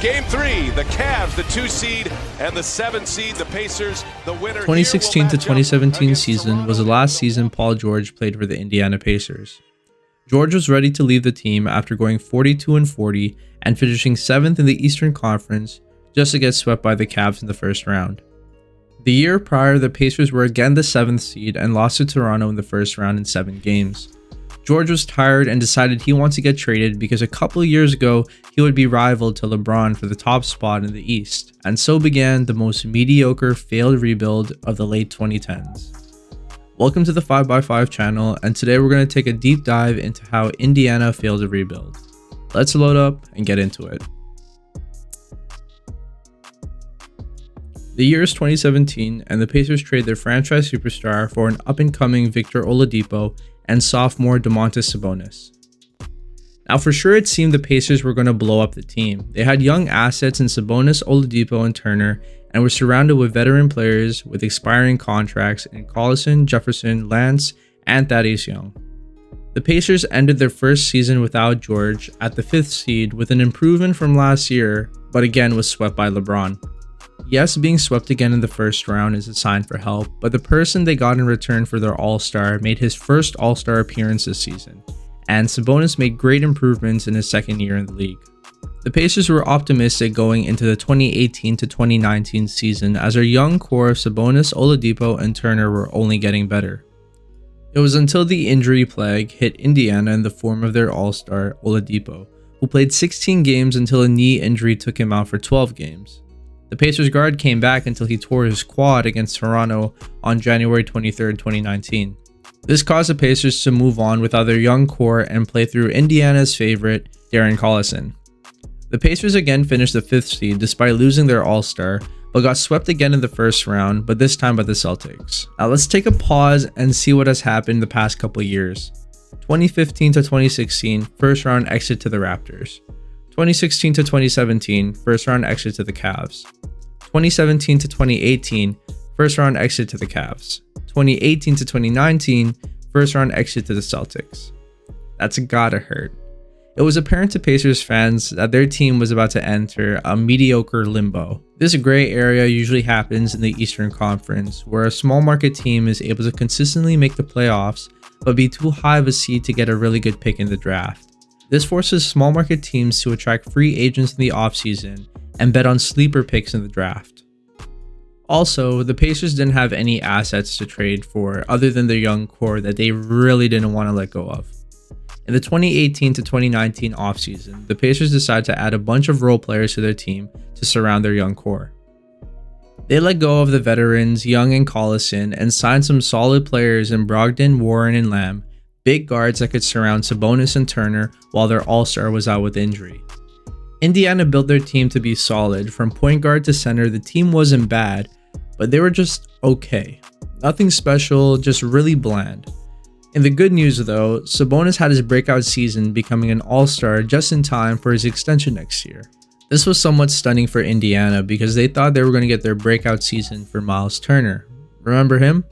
Game 3, the Cavs, the 2 seed, and the 7 seed, the Pacers, the winner. 2016 to 2017 season was the last season Paul George played for the Indiana Pacers. George was ready to leave the team after going 42-40 and finishing 7th in the Eastern Conference just to get swept by the Cavs in the first round. The year prior, the Pacers were again the 7th seed and lost to Toronto in the first round in 7 games. George was tired and decided he wanted to get traded because a couple of years ago he would be rivaled to LeBron for the top spot in the East, and so began the most mediocre failed rebuild of the late 2010s. Welcome to the 5x5 channel, and today we're going to take a deep dive into how Indiana failed to rebuild. Let's load up and get into it. The year is 2017, and the Pacers trade their franchise superstar for an up-and-coming Victor Oladipo and sophomore Domantas Sabonis. Now, for sure, it seemed the Pacers were going to blow up the team. They had young assets in Sabonis, Oladipo, and Turner, and were surrounded with veteran players with expiring contracts in Collison, Jefferson, Lance, and Thaddeus Young. The Pacers ended their first season without George at the 5th seed with an improvement from last year, but again was swept by LeBron. Yes, being swept again in the first round is a sign for help, but the person they got in return for their All-Star made his first All-Star appearance this season, and Sabonis made great improvements in his second year in the league. The Pacers were optimistic going into the 2018 to 2019 season as their young core of Sabonis, Oladipo, and Turner were only getting better. It was until the injury plague hit Indiana in the form of their All-Star, Oladipo, who played 16 games until a knee injury took him out for 12 games. The Pacers guard came back until he tore his quad against Toronto on January 23, 2019. This caused the Pacers to move on without their young core and play through Indiana's favorite, Darren Collison. The Pacers again finished the 5th seed despite losing their All-Star, but got swept again in the first round, but this time by the Celtics. Now let's take a pause and see what has happened the past couple years. 2015 to 2016, first round exit to the Raptors. 2016 to 2017, first round exit to the Cavs. 2017 to 2018, first round exit to the Cavs. 2018 to 2019, first round exit to the Celtics. That's gotta hurt. It was apparent to Pacers fans that their team was about to enter a mediocre limbo. This gray area usually happens in the Eastern Conference, where a small market team is able to consistently make the playoffs, but be too high of a seed to get a really good pick in the draft. This forces small market teams to attract free agents in the offseason and bet on sleeper picks in the draft. Also, the Pacers didn't have any assets to trade for other than their young core that they really didn't want to let go of. In the 2018 to 2019 offseason, the Pacers decided to add a bunch of role players to their team to surround their young core. They let go of the veterans Young and Collison and signed some solid players in Brogdon, Warren, and Lamb, big guards that could surround Sabonis and Turner while their All-Star was out with injury. Indiana built their team to be solid. From point guard to center, the team wasn't bad, but they were just okay. Nothing special, just really bland. In the good news though, Sabonis had his breakout season, becoming an All-Star just in time for his extension next year. This was somewhat stunning for Indiana because they thought they were going to get their breakout season for Miles Turner. Remember him?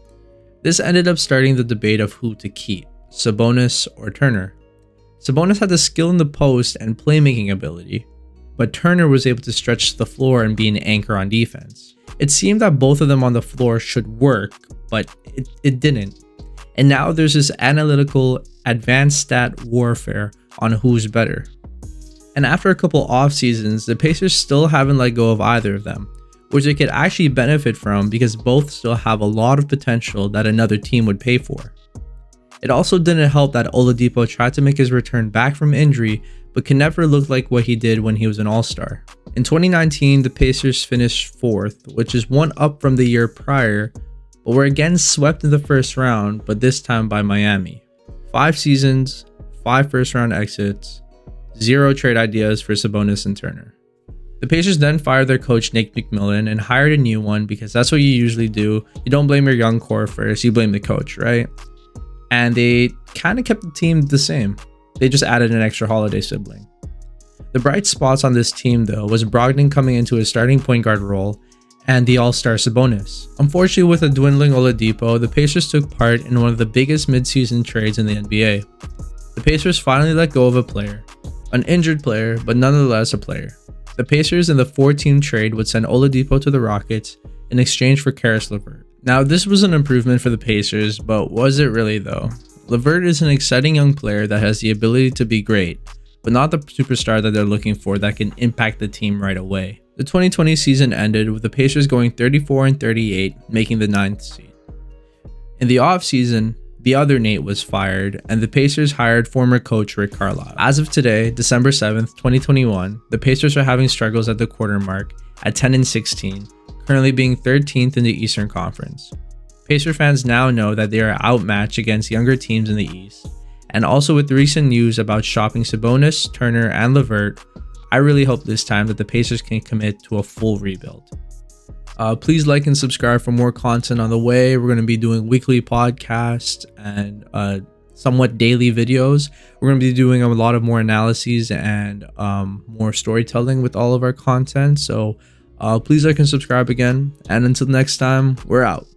This ended up starting the debate of who to keep, Sabonis or Turner. Sabonis had the skill in the post and playmaking ability, but Turner was able to stretch the floor and be an anchor on defense. It seemed that both of them on the floor should work, but it didn't. And now there's this analytical, advanced stat warfare on who's better. And after a couple off seasons, the Pacers still haven't let go of either of them, which they could actually benefit from because both still have a lot of potential that another team would pay for. It also didn't help that Oladipo tried to make his return back from injury, but can never look like what he did when he was an All-Star. In 2019, the Pacers finished 4th, which is one up from the year prior, but were again swept in the first round, but this time by Miami. 5 seasons, 5 first-round exits, 0 trade ideas for Sabonis and Turner. The Pacers then fired their coach Nick McMillan and hired a new one because that's what you usually do. You don't blame your young core first, you blame the coach, right? And they kind of kept the team the same. They just added an extra Holiday sibling. The bright spots on this team though was Brogdon coming into his starting point guard role and the All-Star Sabonis. Unfortunately, with a dwindling Oladipo, the Pacers took part in one of the biggest mid-season trades in the NBA. The Pacers finally let go of a player, an injured player, but nonetheless a player. The Pacers in the 4-team trade would send Oladipo to the Rockets in exchange for Caris LeVert. Now, this was an improvement for the Pacers, but was it really though? LeVert is an exciting young player that has the ability to be great, but not the superstar that they're looking for that can impact the team right away. The 2020 season ended with the Pacers going 34-38, making the 9th seed. In the offseason, the other Nate was fired, and the Pacers hired former coach Rick Carlisle. As of today, December 7th, 2021, the Pacers are having struggles at the quarter mark at 10-16, currently being 13th in the Eastern Conference. Pacer fans now know that they are outmatched against younger teams in the East, and also with the recent news about shopping Sabonis, Turner, and Lavert, I really hope this time that the Pacers can commit to a full rebuild. Please like and subscribe for more content on the way. We're going to be doing weekly podcasts and somewhat daily videos. We're going to be doing a lot of more analyses and more storytelling with all of our content. So please like and subscribe again. And until next time, we're out.